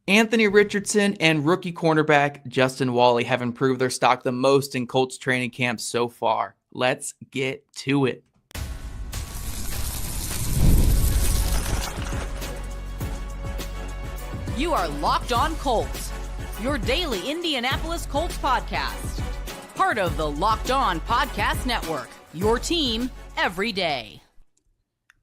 Anthony Richardson and rookie cornerback Justin Walley have improved their stock the most in Colts training camp so far. Let's get to it. You are Locked On Colts, your daily Indianapolis Colts podcast. Part of the Locked On Podcast Network, your team every day.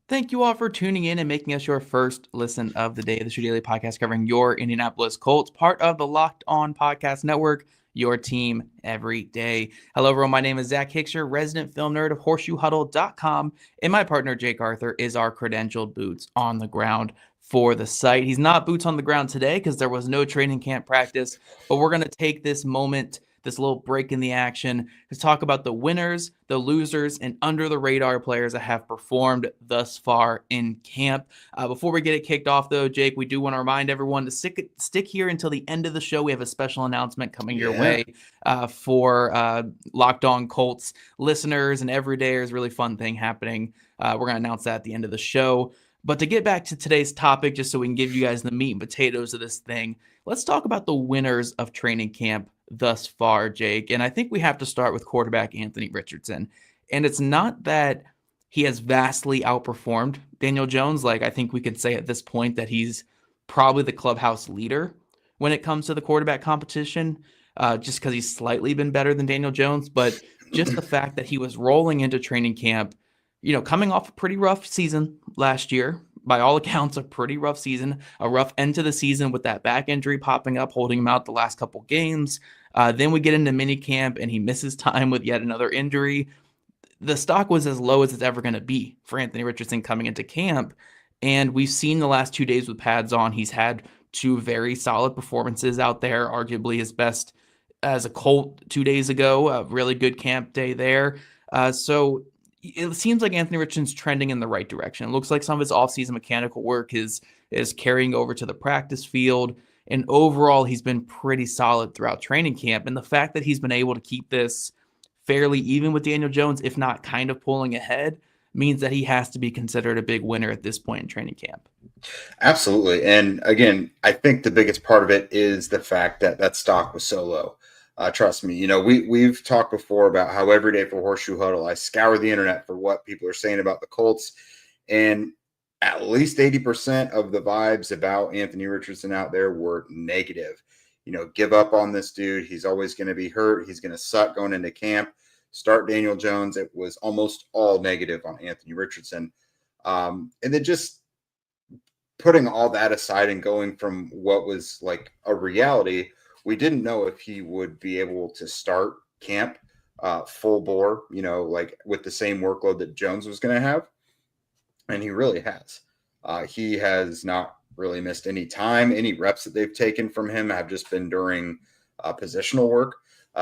Thank you all for tuning in and making us your first listen of the day. This is your daily podcast covering your Indianapolis Colts, part of the Locked On Podcast Network, your team every day. Hello, everyone. My name is Zach Hicksher, resident film nerd of horseshoehuddle.com, and my partner, Jake Arthur, is our credentialed boots on the ground for the site. He's not boots on the ground today because there was no training camp practice, but we're going to take this moment, this little break in the action, to talk about the winners, the losers, and under the radar players that have performed thus far in camp. Before we get it kicked off, though, Jake, we do want to remind everyone to stick here until the end of the show. We have a special announcement coming your way for Locked On Colts listeners and everydayers. Really fun thing happening. We're going to announce that at the end of the show. But to get back to today's topic, just so we can give you guys the meat and potatoes of this thing, let's talk about the winners of training camp thus far, Jake. And I think we have to start with quarterback Anthony Richardson. And it's not that he has vastly outperformed Daniel Jones. Like, I think we could say at this point that he's probably the clubhouse leader when it comes to the quarterback competition, just because he's slightly been better than Daniel Jones. But just the fact that he was rolling into training camp, coming off a pretty rough season last year, by all accounts, a pretty rough season, a rough end to the season with that back injury popping up, holding him out the last couple games. Then we get into minicamp and he misses time with yet another injury. The stock was as low as it's ever going to be for Anthony Richardson coming into camp. And we've seen the last 2 days with pads on, he's had two very solid performances out there, arguably his best as a Colt 2 days ago, a really good camp day there. So it seems like Anthony Richardson's trending in the right direction. It looks like some of his offseason mechanical work is carrying over to the practice field. And overall, he's been pretty solid throughout training camp. And the fact that he's been able to keep this fairly even with Daniel Jones, if not kind of pulling ahead, means that he has to be considered a big winner at this point in training camp. Absolutely. And again, I think the biggest part of it is the fact that that stock was so low. Trust me, we've talked before about how every day for Horseshoe Huddle, I scour the internet for what people are saying about the Colts. And at least 80% of the vibes about Anthony Richardson out there were negative. Give up on this dude. He's always going to be hurt. He's going to suck going into camp. Start Daniel Jones. It was almost all negative on Anthony Richardson. And then just putting all that aside and going from what was like a reality, we didn't know if he would be able to start camp full bore, like with the same workload that Jones was going to have. And he really has. He has not really missed any time. Any reps that they've taken from him have just been during positional work.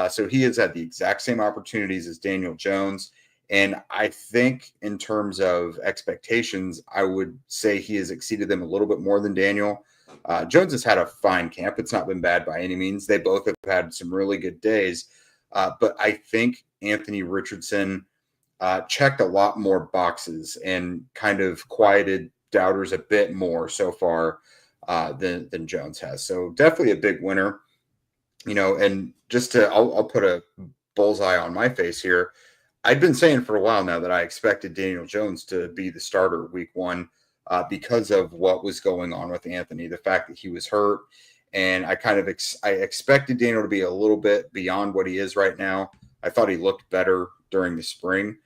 So he has had the exact same opportunities as Daniel Jones. And I think in terms of expectations, I would say he has exceeded them a little bit more than Daniel. Jones has had a fine camp. It's not been bad by any means. They both have had some really good days. But I think Anthony Richardson checked a lot more boxes and kind of quieted doubters a bit more so far than Jones has. So definitely a big winner, and just I'll put a bullseye on my face here. I'd been saying for a while now that I expected Daniel Jones to be the starter week one because of what was going on with Anthony, the fact that he was hurt. And I kind of I expected Daniel to be a little bit beyond what he is right now. I thought he looked better during the spring.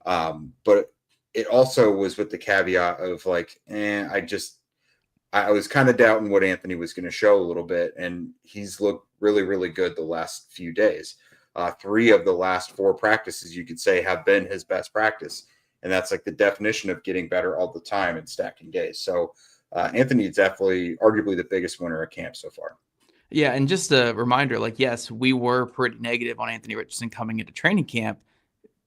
But it also was with the caveat of like, I was kind of doubting what Anthony was going to show a little bit. And he's looked really, really good the last few days. 3 of the last 4 practices, you could say, have been his best practice. And that's like the definition of getting better all the time and stacking days. So Anthony is definitely arguably the biggest winner at camp so far. Yeah, and just a reminder, yes, we were pretty negative on Anthony Richardson coming into training camp,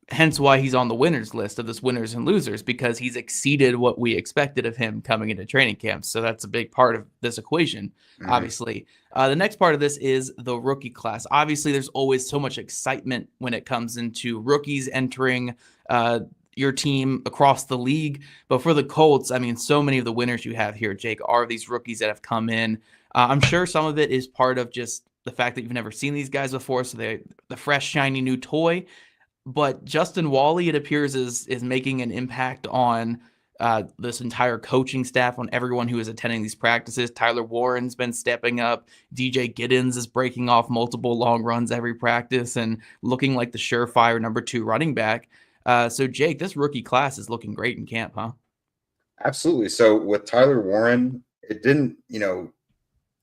hence why he's on the winners list of this winners and losers, because he's exceeded what we expected of him coming into training camp. So that's a big part of this equation, obviously. The next part of this is the rookie class. Obviously, there's always so much excitement when it comes into rookies entering your team across the league. But for the Colts, I mean, so many of the winners you have here, Jake, are these rookies that have come in. I'm sure some of it is part of just the fact that you've never seen these guys before, so they're the fresh, shiny new toy. But Justin Wally, it appears, is making an impact on this entire coaching staff, on everyone who is attending these practices. Tyler Warren's been stepping up. DJ Giddens is breaking off multiple long runs every practice and looking like the surefire number 2 running back. So, Jake, this rookie class is looking great in camp, huh? Absolutely. So with Tyler Warren, it didn't,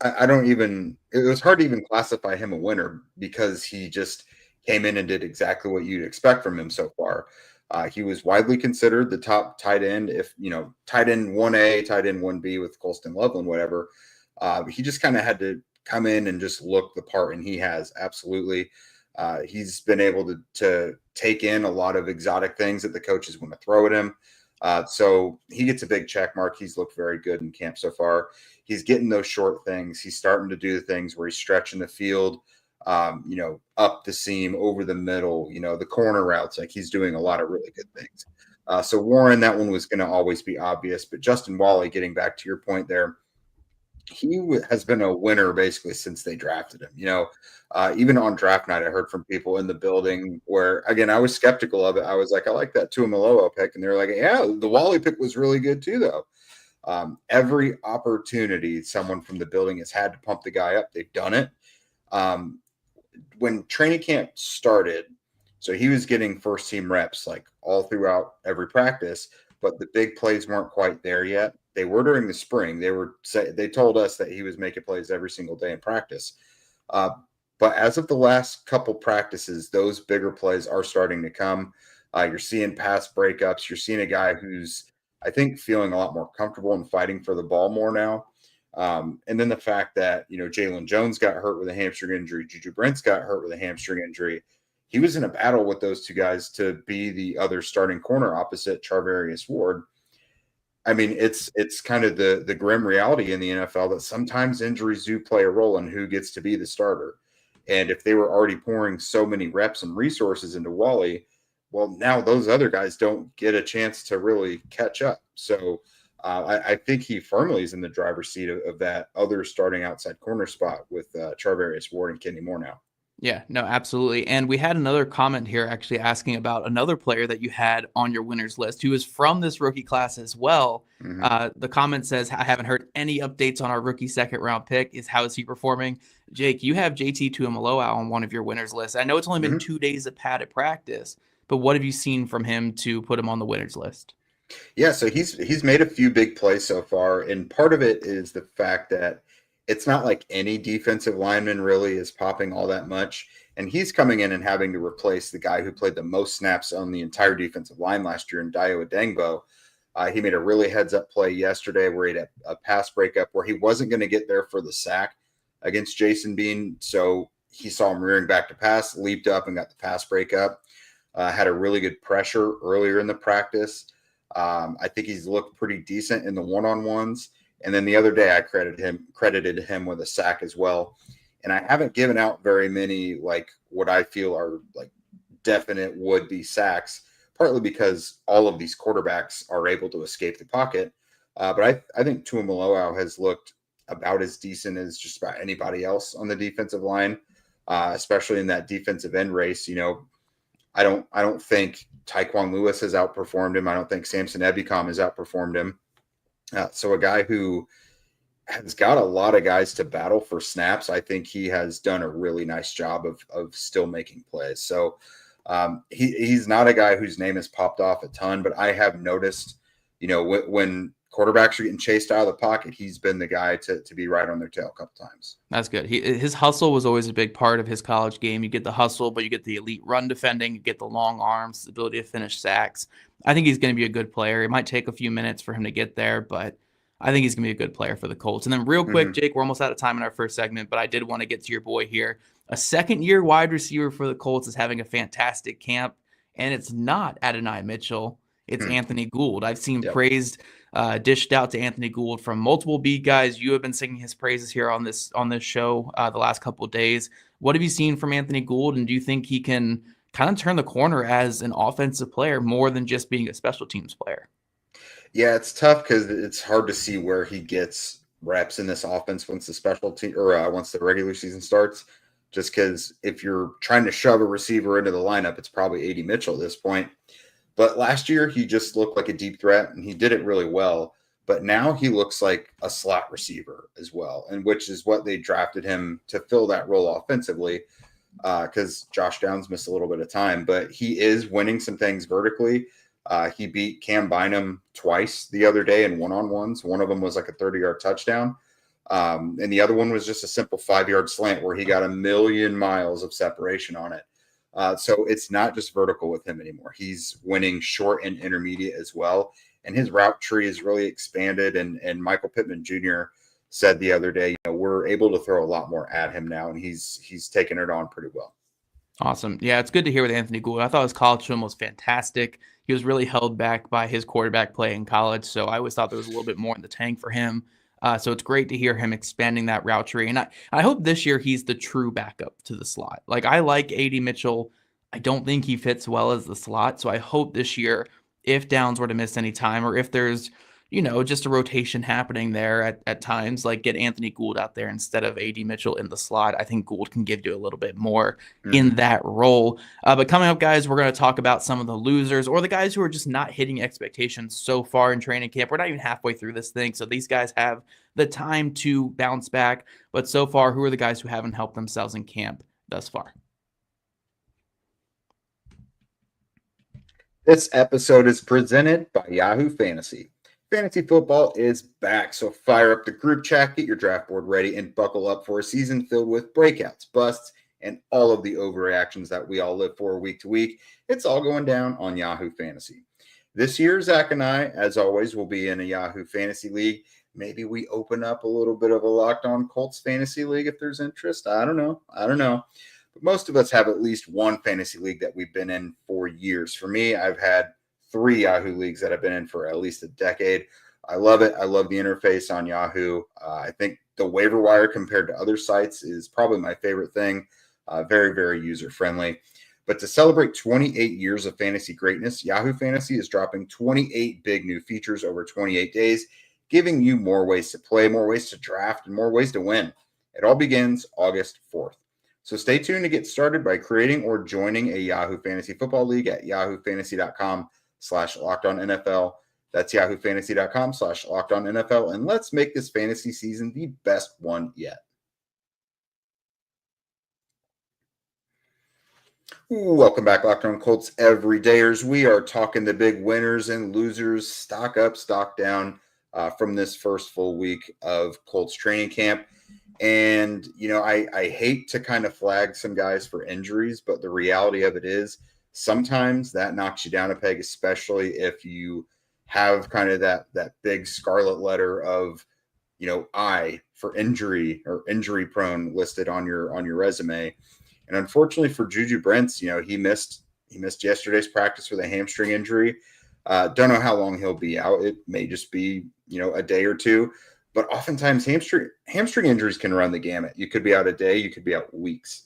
I don't even, it was hard to even classify him a winner because he just came in and did exactly what you'd expect from him so far. He was widely considered the top tight end, if, tight end 1A, tight end 1B with Colston Loveland, whatever. He just kind of had to come in and just look the part, and he has absolutely. He's been able to take in a lot of exotic things that the coaches want to throw at him. So he gets a big check mark. He's looked very good in camp so far. He's getting those short things. He's starting to do the things where he's stretching the field, up the seam, over the middle, the corner routes. Like, he's doing a lot of really good things. So Warren, that one was going to always be obvious. But Justin Wally, getting back to your point there, he has been a winner basically since they drafted him. Even on draft night, I heard from people in the building where, again, I was skeptical of it. I was like, I like that Tuamaloa pick. And they were like, yeah, the Wally pick was really good too, though. Every opportunity someone from the building has had to pump the guy up, they've done it. When training camp started, so he was getting first team reps like all throughout every practice, but the big plays weren't quite there yet. They were during the spring. They told us that he was making plays every single day in practice. But as of the last couple practices, those bigger plays are starting to come. You're seeing pass breakups. You're seeing a guy who's, I think, feeling a lot more comfortable and fighting for the ball more now. And then the fact that, Jalen Jones got hurt with a hamstring injury. Juju Brents got hurt with a hamstring injury. He was in a battle with those two guys to be the other starting corner opposite Charvarius Ward. I mean, it's kind of the grim reality in the NFL that sometimes injuries do play a role in who gets to be the starter. And if they were already pouring so many reps and resources into Wally, well, now those other guys don't get a chance to really catch up. So I think he firmly is in the driver's seat of that other starting outside corner spot with Charvarius Ward and Kenny Moore now. Yeah, no, absolutely. And we had another comment here actually asking about another player that you had on your winners list who is from this rookie class as well. Mm-hmm. The comment says, I haven't heard any updates on our rookie second round pick. How is he performing? Jake, you have JT Tuamaloa on one of your winners lists. I know it's only been 2 days of padded practice, but what have you seen from him to put him on the winners list? Yeah, so he's made a few big plays so far, and part of it is the fact that it's not like any defensive lineman really is popping all that much. And he's coming in and having to replace the guy who played the most snaps on the entire defensive line last year in Dayo Adengbo. He made a really heads-up play yesterday where he had a pass breakup where he wasn't going to get there for the sack against Jason Bean. So he saw him rearing back to pass, leaped up and got the pass breakup. Had a really good pressure earlier in the practice. I think he's looked pretty decent in the one-on-ones. And then the other day I credited him with a sack as well. And I haven't given out very many, like, what I feel are like definite would-be sacks, partly because all of these quarterbacks are able to escape the pocket. But I think Tuamaloa has looked about as decent as just about anybody else on the defensive line, especially in that defensive end race. I don't think Tyquan Lewis has outperformed him. I don't think Samson Ebicom has outperformed him. So a guy who has got a lot of guys to battle for snaps, I think he has done a really nice job of still making plays. So he's not a guy whose name has popped off a ton, but I have noticed, when quarterbacks are getting chased out of the pocket, he's been the guy to be right on their tail a couple times. That's good. His hustle was always a big part of his college game. You get the hustle, but you get the elite run defending, you get the long arms, the ability to finish sacks. I think he's going to be a good player. It might take a few minutes for him to get there, but I think he's going to be a good player for the Colts. And then real quick, Jake, we're almost out of time in our first segment, but I did want to get to your boy here. A second-year wide receiver for the Colts is having a fantastic camp, and it's not Adonai Mitchell. It's Anthony Gould. I've seen praised, dished out to Anthony Gould from multiple beat guys. You have been singing his praises here on this show the last couple of days. What have you seen from Anthony Gould, and do you think he can kind of turn the corner as an offensive player more than just being a special teams player. Yeah, it's tough because it's hard to see where he gets reps in this offense once the specialty or once the regular season starts. Just because if you're trying to shove a receiver into the lineup, it's probably A.D. Mitchell at this point. But last year, he just looked like a deep threat, and he did it really well. But now he looks like a slot receiver as well, and which is what they drafted him to fill that role offensively, because Josh Downs missed a little bit of time. But he is winning some things vertically. He beat Cam Bynum twice the other day in one-on-ones. One of them was like a 30-yard touchdown. And the other one was just a simple 5-yard slant where he got a million miles of separation on it. So it's not just vertical with him anymore. He's winning short and intermediate as well. And his route tree is really expanded. And Michael Pittman Jr. said the other day, we're able to throw a lot more at him now. And he's taken it on pretty well. Awesome. Yeah, it's good to hear with Anthony Gould. I thought his college film was fantastic. He was really held back by his quarterback play in college. So I always thought there was a little bit more in the tank for him. So it's great to hear him expanding that route tree. And I hope this year he's the true backup to the slot. Like, I like A.D. Mitchell. I don't think he fits well as the slot. So I hope this year, if Downs were to miss any time, or if there's, just a rotation happening there at times, like get Anthony Gould out there instead of A.D. Mitchell in the slot. I think Gould can give you a little bit more in that role. But coming up, guys, we're going to talk about some of the losers or the guys who are just not hitting expectations so far in training camp. We're not even halfway through this thing, so these guys have the time to bounce back. But so far, who are the guys who haven't helped themselves in camp thus far? This episode is presented by Yahoo Fantasy. Fantasy football is back, so fire up the group chat, get your draft board ready, and buckle up for a season filled with breakouts, busts, and all of the overreactions that we all live for week to week. It's all going down on Yahoo Fantasy. This year, Zach and I, as always, will be in a Yahoo Fantasy League. Maybe we open up a little bit of a Locked On Colts Fantasy League if there's interest. I don't know. But most of us have at least one fantasy league that we've been in for years. For me, I've had 3 Yahoo leagues that I've been in for at least a decade. I love it. I love the interface on Yahoo. I think the waiver wire compared to other sites is probably my favorite thing. Very, very user-friendly. But to celebrate 28 years of fantasy greatness, Yahoo Fantasy is dropping 28 big new features over 28 days, giving you more ways to play, more ways to draft, and more ways to win. It all begins August 4th. So stay tuned to get started by creating or joining a Yahoo Fantasy Football League at yahoofantasy.com/LockedOnNFL. That's yahoofantasy.com/LockedOnNFL. And let's make this fantasy season the best one yet. Welcome back, Locked On Colts everydayers. We are talking the big winners and losers, stock up, stock down from this first full week of Colts training camp. And, I hate to kind of flag some guys for injuries, but the reality of it is sometimes that knocks you down a peg, especially if you have kind of that big scarlet letter of, I for injury or injury prone listed on your resume. And unfortunately for Juju Brents, he missed yesterday's practice with a hamstring injury. Don't know how long he'll be out. It may just be, a day or two. But oftentimes hamstring injuries can run the gamut. You could be out a day, you could be out weeks.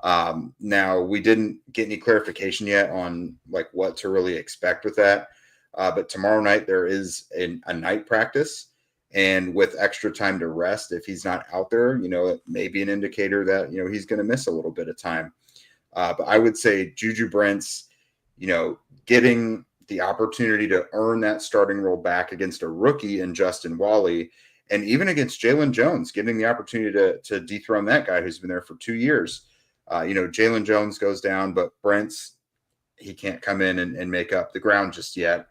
Now, we didn't get any clarification yet on what to really expect with that. But tomorrow night there is a night practice, and with extra time to rest, if he's not out there, it may be an indicator that he's going to miss a little bit of time. But I would say Juju Brents, getting the opportunity to earn that starting role back against a rookie in Justin Wally. And even against Jalen Jones, getting the opportunity to dethrone that guy who's been there for 2 years. Jalen Jones goes down, but Brents, he can't come in and make up the ground just yet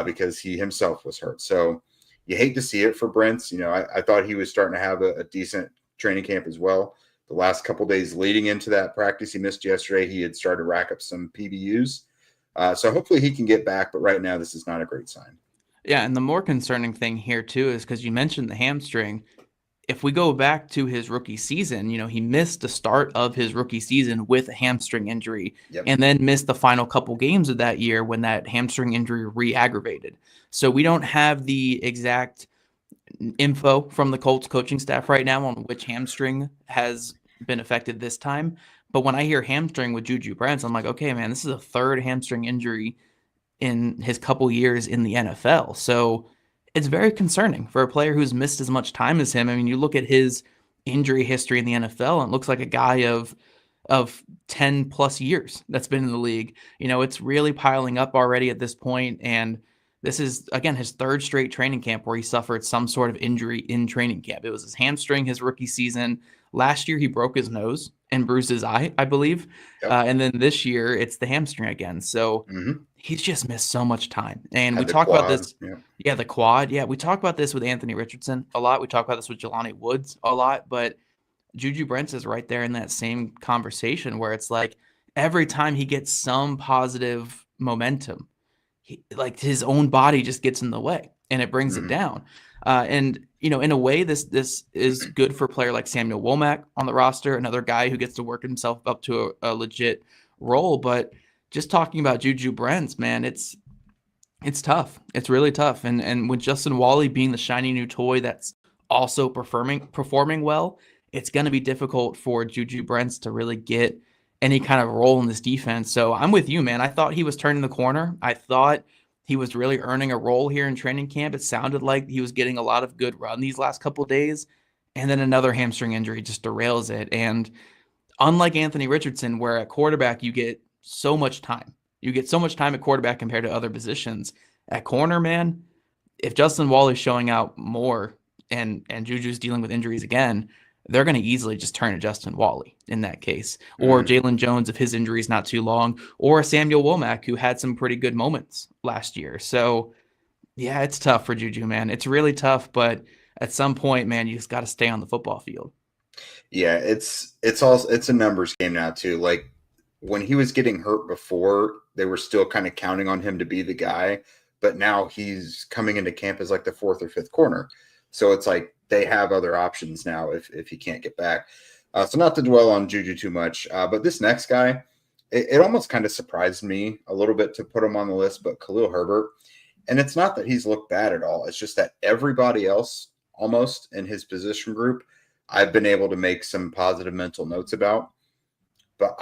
because he himself was hurt. So you hate to see it for Brents. I thought he was starting to have a decent training camp as well. The last couple days leading into that practice he missed yesterday, he had started to rack up some PBUs. So hopefully he can get back, but right now this is not a great sign. Yeah, and the more concerning thing here, too, is because you mentioned the hamstring. If we go back to his rookie season, he missed the start of his rookie season with a hamstring injury and then missed the final couple games of that year when that hamstring injury re-aggravated. So we don't have the exact info from the Colts coaching staff right now on which hamstring has been affected this time. But when I hear hamstring with Juju Brents, I'm like, okay, man, this is a third hamstring injury in his couple years in the NFL. So it's very concerning for a player who's missed as much time as him. I mean, you look at his injury history in the NFL, and it looks like a guy of 10 plus years that's been in the league. It's really piling up already at this point. And this is, again, his third straight training camp where he suffered some sort of injury in training camp. It was his hamstring his rookie season. Last year, he broke his nose and bruised his eye, I believe. Yep. And then this year, it's the hamstring again. So he's just missed so much time. And we talk about this. Yeah, the quad. Yeah, we talk about this with Anthony Richardson a lot. We talk about this with Jelani Woods a lot. But Juju Brents is right there in that same conversation where it's like every time he gets some positive momentum, like his own body just gets in the way and it brings it down. And in a way, this is good for a player like Samuel Womack on the roster, another guy who gets to work himself up to a legit role. But just talking about Juju Brents, man, it's tough. It's really tough. And with Justin Wally being the shiny new toy that's also performing well, it's going to be difficult for Juju Brents to really get any kind of role in this defense. So I'm with you, man. I thought he was turning the corner. I thought he was really earning a role here in training camp. It sounded like he was getting a lot of good run these last couple of days. And then another hamstring injury just derails it. And unlike Anthony Richardson, where at quarterback you get so much time. You get so much time at quarterback compared to other positions. At corner, man, if Justin Wally's showing out more and Juju's dealing with injuries again, they're going to easily just turn to Justin Wally in that case. Or Jalen Jones if his injury is not too long, or Samuel Womack, who had some pretty good moments last year. So, yeah, it's tough for Juju, man. It's really tough, but at some point, man, you just got to stay on the football field. Yeah, it's a numbers game now, too. Like, when he was getting hurt before, they were still kind of counting on him to be the guy, but now he's coming into camp as like the fourth or fifth corner. So it's like they have other options now if he can't get back. So not to dwell on Juju too much, but this next guy, it almost kind of surprised me a little bit to put him on the list, but Khalil Herbert. And it's not that he's looked bad at all. It's just that everybody else almost in his position group, I've been able to make some positive mental notes about. But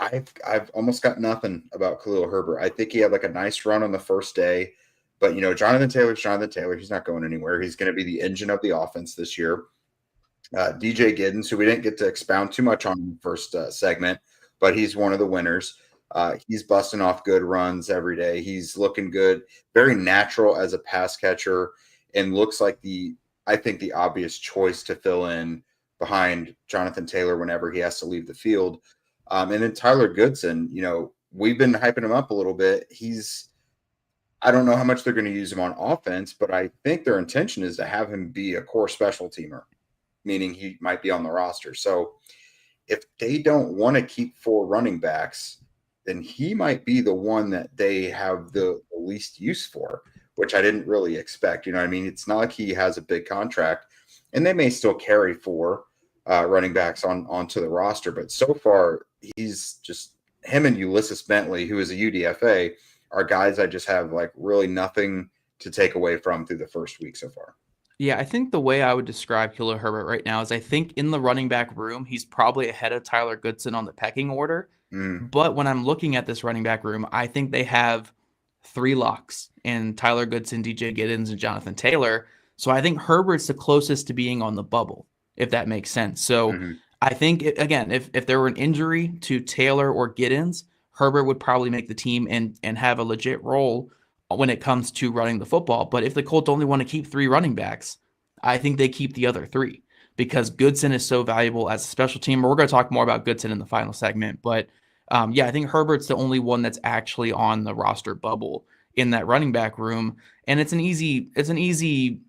I've almost got nothing about Khalil Herbert. I think he had like a nice run on the first day. But, Jonathan Taylor's Jonathan Taylor. He's not going anywhere. He's going to be the engine of the offense this year. DJ Giddens, who we didn't get to expound too much on in the first segment, but he's one of the winners. He's busting off good runs every day. He's looking good, very natural as a pass catcher, and looks like I think the obvious choice to fill in behind Jonathan Taylor whenever he has to leave the field. And then Tyler Goodson, we've been hyping him up a little bit. I don't know how much they're going to use him on offense, but I think their intention is to have him be a core special teamer, meaning he might be on the roster. So if they don't want to keep 4 running backs, then he might be the one that they have the least use for, which I didn't really expect. It's not like he has a big contract, and they may still carry 4 running backs onto the roster. But so far, he's just him and Ulysses Bentley, who is a UDFA, are guys I just have like really nothing to take away from through the first week so far. Yeah, I think the way I would describe Khalil Herbert right now is I think in the running back room, he's probably ahead of Tyler Goodson on the pecking order. But when I'm looking at this running back room, I think they have 3 locks in Tyler Goodson, DJ Giddens, and Jonathan Taylor. So I think Herbert's the closest to being on the bubble, if that makes sense. So I think, again, if there were an injury to Taylor or Giddens, Herbert would probably make the team and have a legit role when it comes to running the football. But if the Colts only want to keep 3 running backs, I think they keep the other 3 because Goodson is so valuable as a special teamer. We're going to talk more about Goodson in the final segment. But, I think Herbert's the only one that's actually on the roster bubble in that running back room. And it's an easy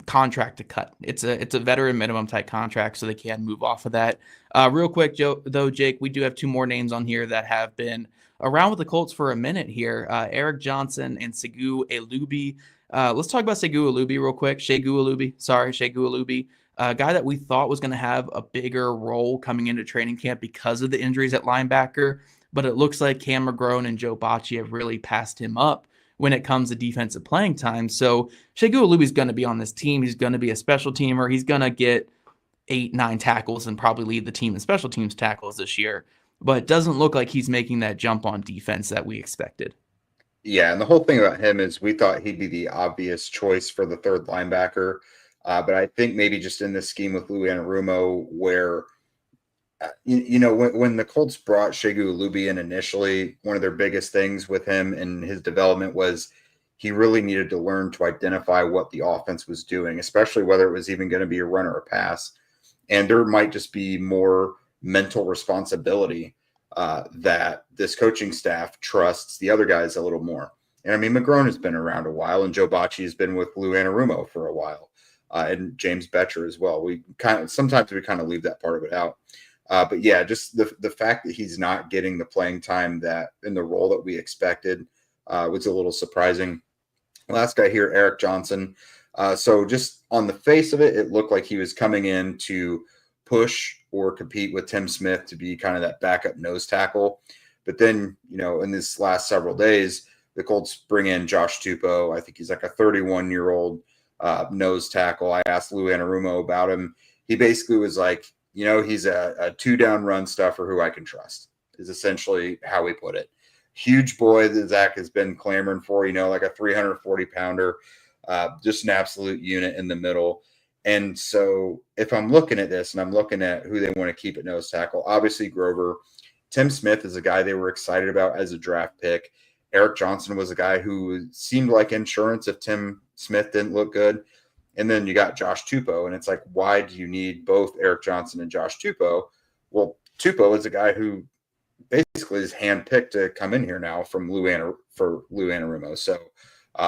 contract to cut. It's a veteran minimum type contract, so they can move off of that. Real quick, Jake, we do have 2 more names on here that have been around with the Colts for a minute here. Eric Johnson and Segu Elubi. Let's talk about Segu Elubi real quick. Segu Elubi, a guy that we thought was going to have a bigger role coming into training camp because of the injuries at linebacker, but it looks like Cam McGrone and Joe Bacci have really passed him up when it comes to defensive playing time. So Segu Elubi is going to be on this team. He's going to be a special teamer. He's going to get 8-9 tackles and probably lead the team in special teams tackles this year. but it doesn't look like he's making that jump on defense that we expected. Yeah, and the whole thing about him is we thought he'd be the obvious choice for the third linebacker. But I think maybe just in this scheme with Lou Anarumo, where when the Colts brought Shegu Alubi in initially, one of their biggest things with him and his development was he really needed to learn to identify what the offense was doing, especially whether it was even going to be a run or a pass. And there might just be more mental responsibility that this coaching staff trusts the other guys a little more. And I mean, McGrone has been around a while, and Joe Bacci has been with Lou Anarumo for a while, and James Betcher as well. Sometimes we kind of leave that part of it out. But yeah, just the fact that he's not getting the playing time that in the role that we expected was a little surprising. Last guy here, Eric Johnson. So just on the face of it, it looked like he was coming in to push or compete with Tim Smith to be kind of that backup nose tackle. But then, in this last several days, the Colts bring in Josh Tupou. I think he's like a 31-year-old nose tackle. I asked Lou Anarumo about him. He basically was like, he's a two-down run stuffer who I can trust, is essentially how he put it. Huge boy that Zach has been clamoring for, like a 340-pounder, just an absolute unit in the middle. And so if I'm looking at this and I'm looking at who they want to keep at nose tackle, obviously Grover. Tim Smith is a guy they were excited about as a draft pick. Eric Johnson was a guy who seemed like insurance if Tim Smith didn't look good. And then you got Josh Tupou, and it's like, why do you need both Eric Johnson and Josh Tupou? Well, Tupou is a guy who basically is handpicked to come in here now from Lou Anarumo. So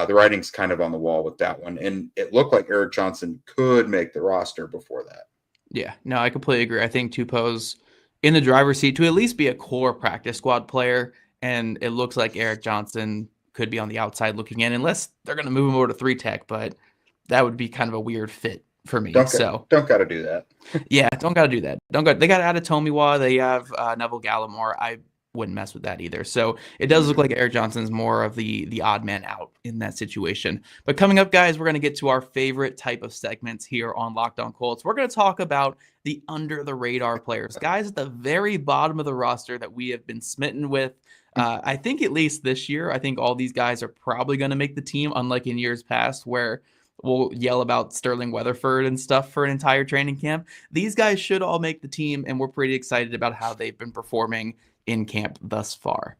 the writing's kind of on the wall with that one. And it looked like Eric Johnson could make the roster before that. Yeah, no, I completely agree. I think Tupou's in the driver's seat to at least be a core practice squad player. And it looks like Eric Johnson could be on the outside looking in, unless they're going to move him over to 3-tech, but that would be kind of a weird fit for me. Don't got to do that. Yeah, don't got to do that. They got Adetomiwa. They have Neville Gallimore. I wouldn't mess with that either. So it does look like Eric Johnson's more of the odd man out in that situation. But coming up, guys, we're going to get to our favorite type of segments here on Locked On Colts. We're going to talk about the under the radar players, guys at the very bottom of the roster that we have been smitten with. I think at least this year, I think all these guys are probably going to make the team, unlike in years past where we'll yell about Sterling Weatherford and stuff for an entire training camp. These guys should all make the team, and we're pretty excited about how they've been performing in camp thus far.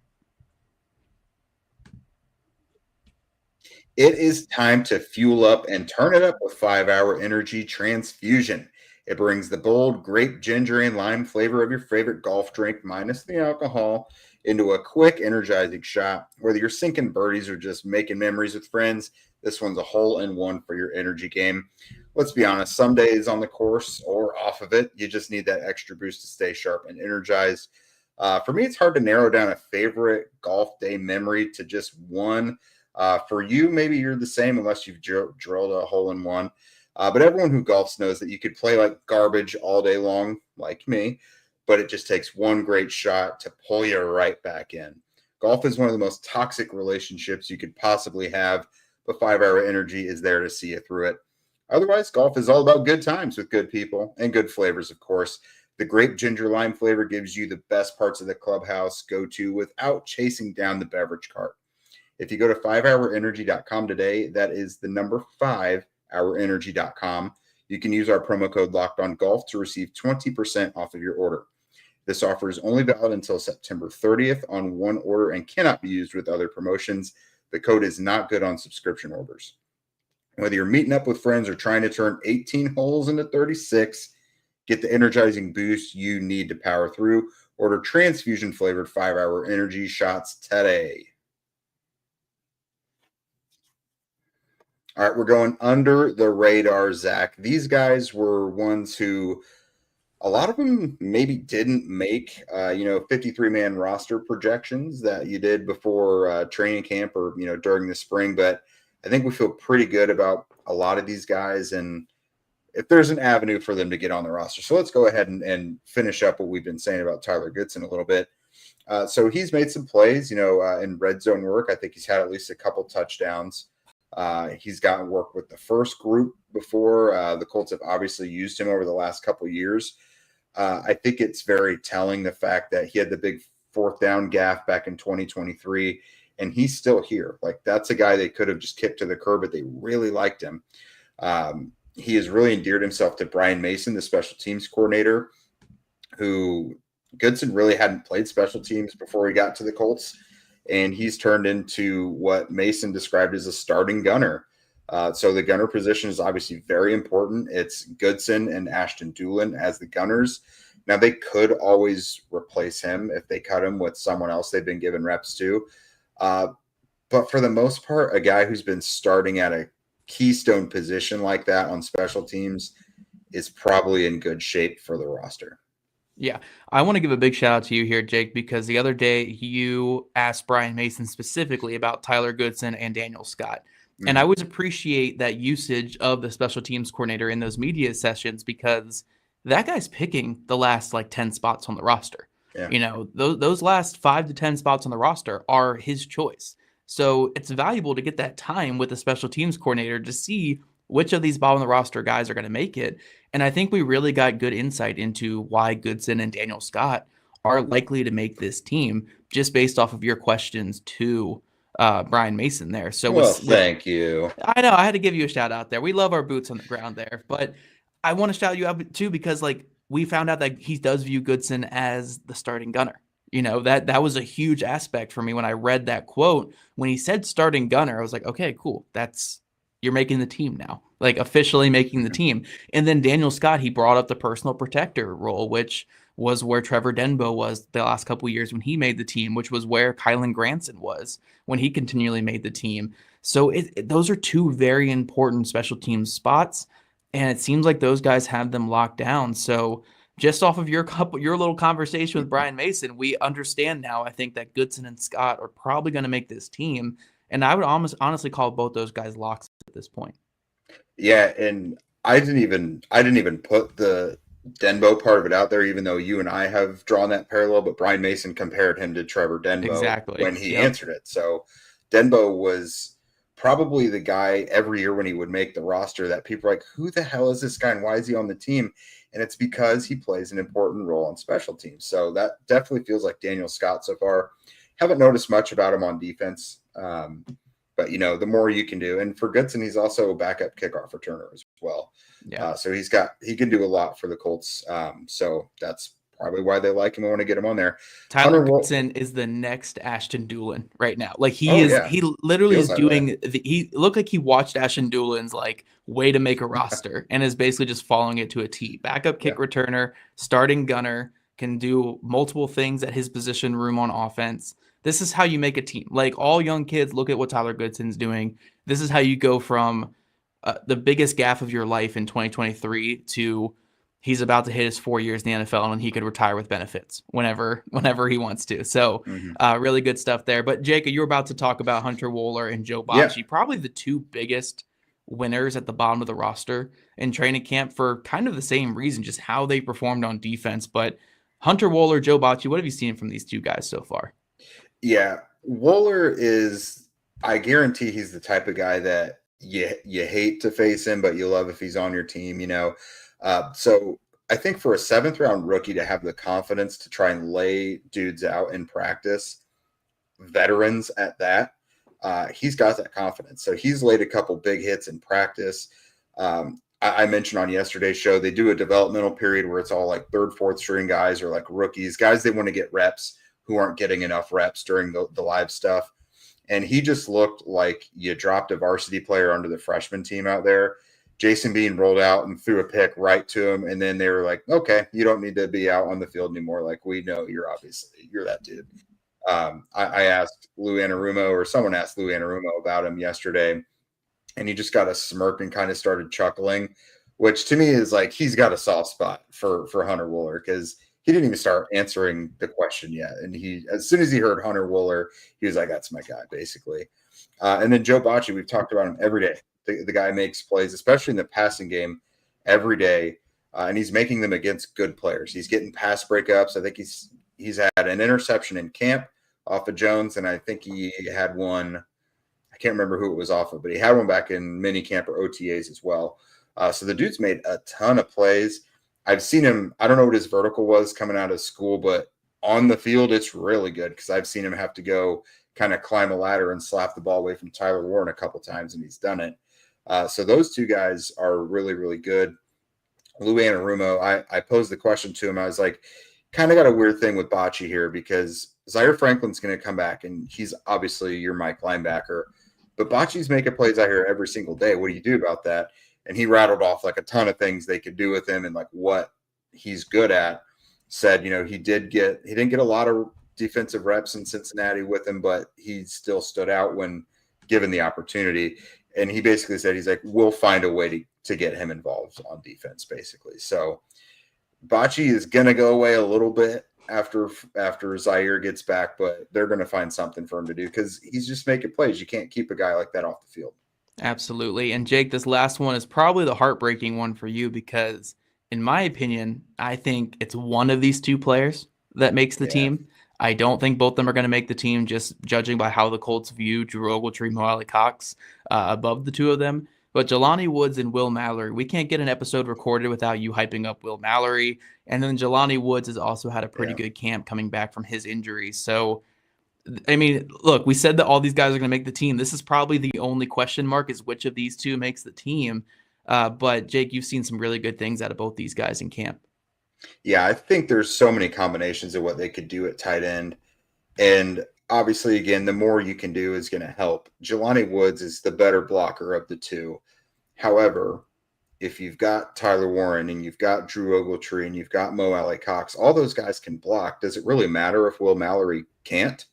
It is time to fuel up and turn it up with 5-Hour Energy Transfusion. It brings the bold grape, ginger, and lime flavor of your favorite golf drink, minus the alcohol, into a quick, energizing shot. Whether you're sinking birdies or just making memories with friends, this one's a hole-in-one for your energy game. Let's be honest, some days on the course or off of it, you just need that extra boost to stay sharp and energized. For me, it's hard to narrow down a favorite golf day memory to just one. For you, maybe you're the same unless you've drilled a hole-in-one. But everyone who golfs knows that you could play like garbage all day long, like me, but it just takes one great shot to pull you right back in. Golf is one of the most toxic relationships you could possibly have, but 5-Hour Energy is there to see you through it. Otherwise, golf is all about good times with good people and good flavors, of course. The grape ginger lime flavor gives you the best parts of the clubhouse go-to without chasing down the beverage cart. If you go to 5hourenergy.com today, that is the number 5hourenergy.com. You can use our promo code LOCKEDONGolf to receive 20% off of your order. This offer is only valid until September 30th on one order and cannot be used with other promotions. The code is not good on subscription orders. Whether you're meeting up with friends or trying to turn 18 holes into 36, get the energizing boost you need to power through. Order transfusion-flavored 5-Hour Energy shots today. All right, we're going under the radar, Zach. These guys were ones who a lot of them maybe didn't make, 53-man roster projections that you did before training camp or, during the spring. But I think we feel pretty good about a lot of these guys and if there's an avenue for them to get on the roster. So let's go ahead and finish up what we've been saying about Tyler Goodson a little bit. So he's made some plays, in red zone work. I think he's had at least a couple touchdowns. He's gotten work with the first group before. The Colts have obviously used him over the last couple of years. I think it's very telling the fact that he had the big fourth down gaff back in 2023, and he's still here. Like, that's a guy they could have just kicked to the curb, but they really liked him. He has really endeared himself to Brian Mason, the special teams coordinator, who Goodson really hadn't played special teams before he got to the Colts, and he's turned into what Mason described as a starting gunner. So the gunner position is obviously very important. It's Goodson and Ashton Dulin as the gunners. Now, they could always replace him if they cut him with someone else they've been given reps to. But for the most part, a guy who's been starting at a keystone position like that on special teams is probably in good shape for the roster. Yeah, I want to give a big shout out to you here, Jake, because the other day you asked Brian Mason specifically about Tyler Goodson and Daniel Scott. And I always appreciate that usage of the special teams coordinator in those media sessions, because that guy's picking the last 10 spots on the roster. Yeah. Those last 5 to 10 spots on the roster are his choice. So it's valuable to get that time with the special teams coordinator to see which of these bottom of the roster guys are going to make it. And I think we really got good insight into why Goodson and Daniel Scott are likely to make this team, just based off of your questions to Brian Mason there. So thank you. I know I had to give you a shout out there. We love our boots on the ground there, but I want to shout you out too, because we found out that he does view Goodson as the starting gunner. That was a huge aspect for me when I read that quote. When he said starting gunner, I was like, okay, cool. You're making the team now, officially making the team. And then Daniel Scott, he brought up the personal protector role, which was where Trevor Denbo was the last couple of years when he made the team, which was where Kylan Granson was when he continually made the team. So those are two very important special teams spots, and it seems like those guys have them locked down. So just off of your little conversation with Brian Mason, we understand now, I think, that Goodson and Scott are probably going to make this team. And I would honestly call both those guys locks at this point. Yeah, and I didn't even put the Denbo part of it out there, even though you and I have drawn that parallel. But Brian Mason compared him to Trevor Denbo when he answered it. So Denbo was probably the guy every year when he would make the roster that people are like, who the hell is this guy and why is he on the team? And it's because he plays an important role on special teams. So that definitely feels like Daniel Scott so far. Haven't noticed much about him on defense. But the more you can do, and for Goodson, he's also a backup kickoff returner as well. Yeah. So he can do a lot for the Colts. So that's probably why they like him. I want to get him on there. Tyler Goodson is the next Ashton Dulin right now. He literally is doing he looked like he watched Ashton Dulin's way to make a roster and is basically just following it to a T. Backup kick returner, starting gunner, can do multiple things at his position room on offense. This is how you make a team. All young kids, look at what Tyler Goodson's doing. This is how you go from the biggest gaffe of your life in 2023 to he's about to hit his 4 years in the NFL and he could retire with benefits whenever he wants to. So really good stuff there. But Jacob, you're about to talk about Hunter Wohler and Joe Bocci, probably the two biggest winners at the bottom of the roster in training camp for kind of the same reason, just how they performed on defense. But Hunter Wohler, Joe Bocci, what have you seen from these two guys so far? Yeah, Wohler is, I guarantee he's the type of guy that you hate to face him, but you love if he's on your team, So I think for a 7th round rookie to have the confidence to try and lay dudes out in practice, veterans at that, he's got that confidence. So he's laid a couple big hits in practice. I mentioned on yesterday's show, they do a developmental period where it's all 3rd, 4th string guys or rookies, guys they want to get reps who aren't getting enough reps during the live stuff. And he just looked like you dropped a varsity player onto the freshman team out there. Jason Bean rolled out and threw a pick right to him. And then they were like, okay, you don't need to be out on the field anymore. We know you're that dude. I asked Lou Anarumo, or someone asked Lou Anarumo about him yesterday, and he just got a smirk and kind of started chuckling, which to me is he's got a soft spot for Hunter Wohler, because he didn't even start answering the question yet. And as soon as he heard Hunter Wohler, he was like, that's my guy, basically. And then Joe Bocci, we've talked about him every day. The guy makes plays, especially in the passing game, every day. And he's making them against good players. He's getting pass breakups. I think he's had an interception in camp off of Jones. And I think he had one, I can't remember who it was off of, but he had one back in mini camp or OTAs as well. So the dude's made a ton of plays. I've seen him. I don't know what his vertical was coming out of school, but on the field, it's really good because I've seen him have to go kind of climb a ladder and slap the ball away from Tyler Warren a couple times, and he's done it. So those two guys are really, really good. Lou Anarumo, I posed the question to him. I was like, kind of got a weird thing with Bocce here because Zaire Franklin's going to come back, and he's obviously your Mike linebacker. But Bocce's making plays out here every single day. What do you do about that? And he rattled off like a ton of things they could do with him and like what he's good at. Said, he didn't get a lot of defensive reps in Cincinnati with him, but he still stood out when given the opportunity. And he basically said, he's like, we'll find a way to get him involved on defense, basically. So Bocce is going to go away a little bit after Zaire gets back, but they're going to find something for him to do because he's just making plays. You can't keep a guy like that off the field. Absolutely. And Jake, this last one is probably the heartbreaking one for you because, in my opinion, I think it's one of these two players that makes the team. I don't think both of them are going to make the team, just judging by how the Colts view Drew Ogletree, Mo Alley-Cox above the two of them. But Jelani Woods and Will Mallory, we can't get an episode recorded without you hyping up Will Mallory. And then Jelani Woods has also had a pretty good camp coming back from his injury. So, I mean, look, we said that all these guys are going to make the team. This is probably the only question mark is which of these two makes the team. But, Jake, you've seen some really good things out of both these guys in camp. Yeah, I think there's so many combinations of what they could do at tight end. And obviously, again, the more you can do is going to help. Jelani Woods is the better blocker of the two. However, if you've got Tyler Warren and you've got Drew Ogletree and you've got Mo Alley-Cox, all those guys can block. Does it really matter if Will Mallory can't?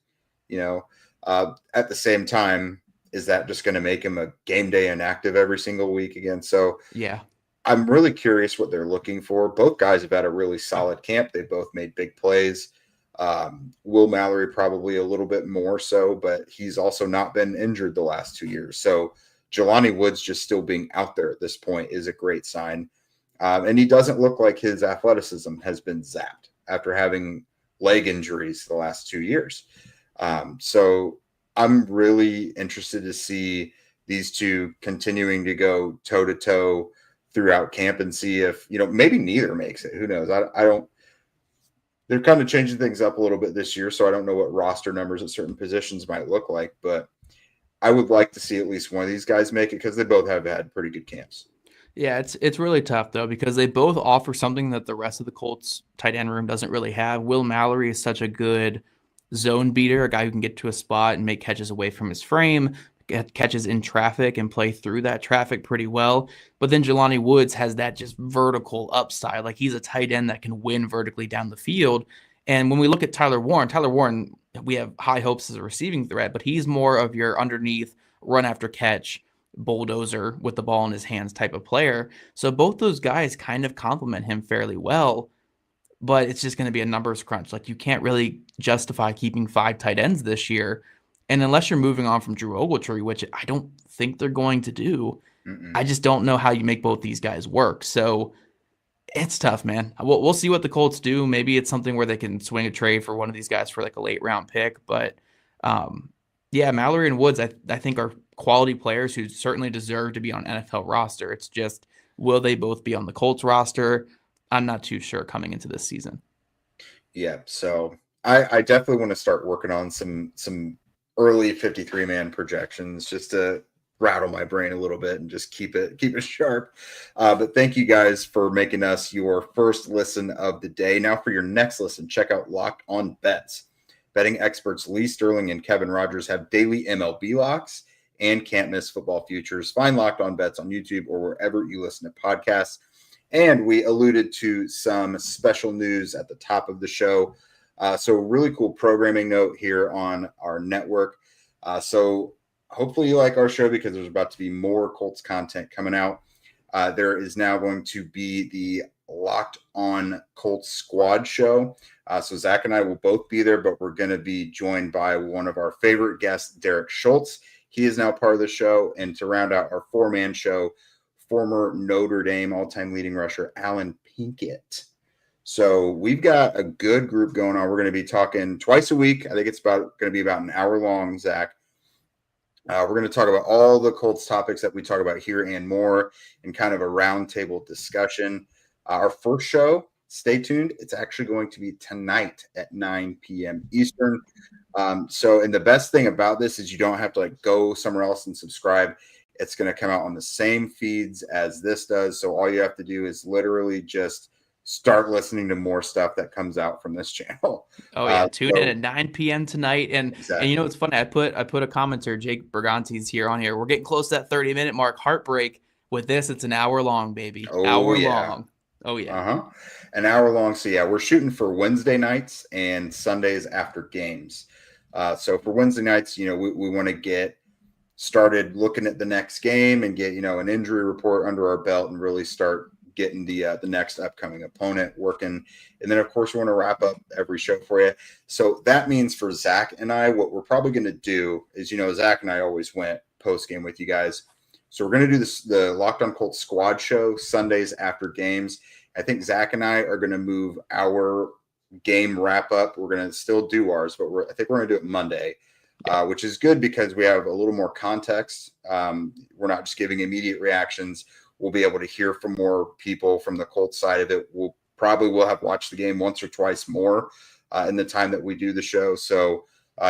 At the same time, is that just going to make him a game day inactive every single week again? So yeah, I'm really curious what they're looking for. Both guys have had a really solid camp. They both made big plays. Will Mallory probably a little bit more so, but he's also not been injured the last 2 years. So Jelani Woods just still being out there at this point is a great sign. And he doesn't look like his athleticism has been zapped after having leg injuries the last 2 years. So I'm really interested to see these two continuing to go toe-to-toe throughout camp and see if, maybe neither makes it. Who knows? I don't. They're kind of changing things up a little bit this year, so I don't know what roster numbers at certain positions might look like, but I would like to see at least one of these guys make it because they both have had pretty good camps. Yeah, it's really tough, though, because they both offer something that the rest of the Colts tight end room doesn't really have. Will Mallory is such a good zone beater, a guy who can get to a spot and make catches away from his frame, get catches in traffic and play through that traffic pretty well. But then Jelani Woods has that just vertical upside. Like, he's a tight end that can win vertically down the field. And when we look at Tyler Warren, we have high hopes as a receiving threat, but he's more of your underneath run after catch bulldozer with the ball in his hands type of player. So both those guys kind of complement him fairly well, but it's just going to be a numbers crunch. Like, you can't really justify keeping 5 tight ends this year. And unless you're moving on from Drew Ogletree, which I don't think they're going to do, I just don't know how you make both these guys work. So it's tough, man. We'll see what the Colts do. Maybe it's something where they can swing a trade for one of these guys for like a late round pick. But yeah, Mallory and Woods, I think are quality players who certainly deserve to be on NFL roster. It's just, will they both be on the Colts roster? I'm not too sure coming into this season. Yeah, so I definitely want to start working on some early 53-man projections just to rattle my brain a little bit and just keep it sharp. But thank you guys for making us your first listen of the day. Now for your next listen, check out Locked On Bets. Betting experts Lee Sterling and Kevin Rogers have daily MLB locks and can't miss football futures. Find Locked On Bets on YouTube or wherever you listen to podcasts. And we alluded to some special news at the top of the show. So really cool programming note here on our network. So hopefully you like our show because there's about to be more Colts content coming out. There is now going to be the Locked On Colts Squad show. So Zach and I will both be there, but we're going to be joined by one of our favorite guests, Derek Schultz. He is now part of the show. And to round out our 4-man show, former Notre Dame all-time leading rusher, Alan Pinkett. So we've got a good group going on. We're going to be talking twice a week. I think it's going to be about an hour long, Zach. We're going to talk about all the Colts topics that we talk about here and more in kind of a roundtable discussion. Our first show, stay tuned. It's actually going to be tonight at 9 p.m. Eastern. And the best thing about this is you don't have to like go somewhere else and subscribe. It's going to come out on the same feeds as this does. So all you have to do is literally just start listening to more stuff that comes out from this channel. Oh yeah, tune in at 9 p.m. tonight. And Exactly. and it's funny. I put a commenter, Jake Berganti's here on here. We're getting close to that 30-minute mark. Heartbreak with this. It's an hour long, baby. Hour long. Oh yeah. An hour long. So yeah, we're shooting for Wednesday nights and Sundays after games. So for Wednesday nights, we want to get started looking at the next game and get, an injury report under our belt and really start getting the next upcoming opponent working. And then of course we want to wrap up every show for you. So that means for Zach and I, what we're probably going to do is, Zach and I always went post game with you guys. So we're going to do the Locked On Colts squad show Sundays after games. I think Zach and I are going to move our game wrap up. We're going to still do ours, but I think we're going to do it Monday. Which is good because we have a little more context. We're not just giving immediate reactions. We'll be able to hear from more people from the Colts side of it. We'll have watched the game once or twice more in the time that we do the show. So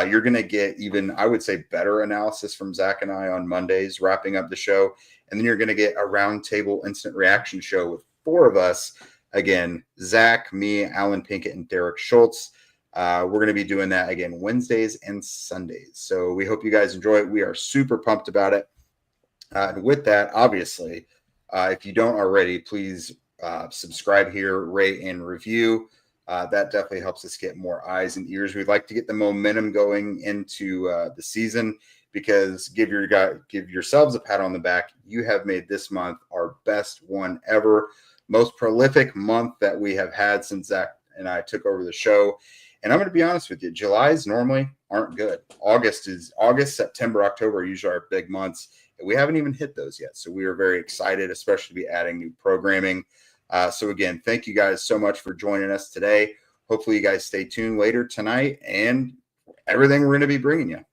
you're going to get even, I would say, better analysis from Zach and I on Mondays, wrapping up the show. And then you're going to get a roundtable instant reaction show with 4 of us. Again, Zach, me, Alan Pinkett, and Derek Schultz. We're going to be doing that again Wednesdays and Sundays. So we hope you guys enjoy it. We are super pumped about it. And with that, obviously, if you don't already, please subscribe here, rate, and review. That definitely helps us get more eyes and ears. We'd like to get the momentum going into the season because give yourselves a pat on the back. You have made this month our best one ever, most prolific month that we have had since Zach and I took over the show. And I'm going to be honest with you, July's normally aren't good. August, September, October are usually our big months. And we haven't even hit those yet. So we are very excited, especially to be adding new programming. So again, thank you guys so much for joining us today. Hopefully you guys stay tuned later tonight and everything we're going to be bringing you.